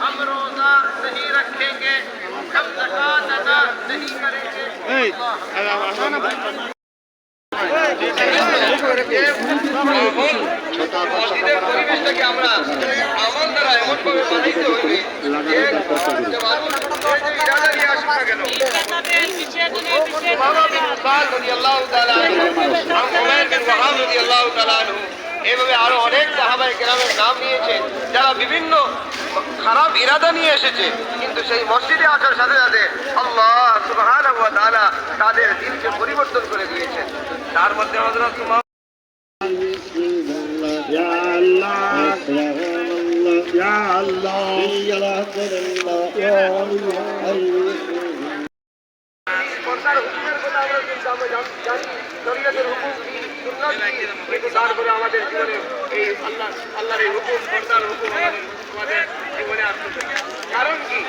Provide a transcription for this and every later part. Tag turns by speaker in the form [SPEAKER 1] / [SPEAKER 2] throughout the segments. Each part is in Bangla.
[SPEAKER 1] हम रोजा नहीं रखेंगे, हम ज़कात अदा नहीं करेंगे। মসজিদের পরিবেশটাকে আমরা আমল দ্বারা এমন ভাবে বানাইতে হইবে যে মানুষ ইরাদা নিয়ে আসুক না কেন। উমামা বিন উসাল রাদিয়াল্লাহু তাআলা আনহু, উমাইর বিন ওয়াহাব রাদিয়াল্লাহু তাআলা আনহু, এভাবে আরো অনেক সাহাবায়ে কেরামের নাম নিয়েছে যারা বিভিন্ন খারাপ ইরাদা নিয়ে এসেছে, কিন্তু সেই মসজিদে আসার সাথে সাথে আল্লাহ সুবহানাহু ওয়া তাআলা তাদের দিনকে পরিবর্তন করে দিয়েছেন। তার মধ্যে হযরত
[SPEAKER 2] Ya Allah, Ya Allah, Ya Allah, Ya Allah.
[SPEAKER 1] সরকার হুকুমের কথা আমরা কিন্তু আমরা জানি, শরীয়তের হুকুম কি, সুন্নাত কি, কিন্তু তারপরে আমাদের জীবনে এই আল্লাহর এই হুকুম, সরকার হুকুম আমাদের জীবনে আসতেছে। কারণ কি?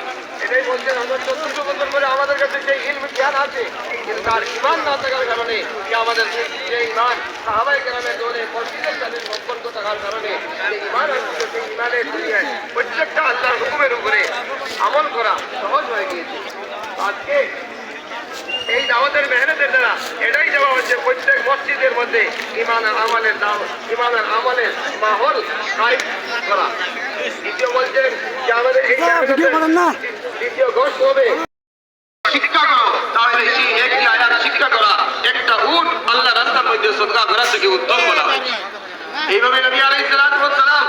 [SPEAKER 1] এটাই বলছেন আমরা 1400 বছর পরে আমাদের কাছে সেই ইলম জ্ঞান আছে, কিন্তু তার ঈমান না থাকার কারণে, কি আমাদের সেই ঈমান সাহাবায়ে কেরামের দৌরে মসজিদের সাথে সম্পর্ক থাকার কারণে যে ঈমান আসছে, সেই ঈমানের দুনিয়ায় প্রত্যেকটা আল্লাহর হুকুমের উপরে আমল করা সহজ হয়ে গিয়েছে। আজকে এই দাওয়াতের মেহনতের দ্বারা এটাই দেওয়া হচ্ছে প্রত্যেক মসজিদের মধ্যে ঈমান আর আমলের মাহল কায়েম করা। দ্বিতীয় বলছেন যে আমাদের এই দ্বিতীয় গোষ্ঠ হবে শিক্ষা করো, তাহলে সেই একটি আয়াত শিক্ষা করা একটা উট আল্লাহ রাস্তার মধ্যে সদকা করা থেকে উত্তম বলা হয়। এইভাবে নবী আলাইহিস সালাতু ওয়াস সালাম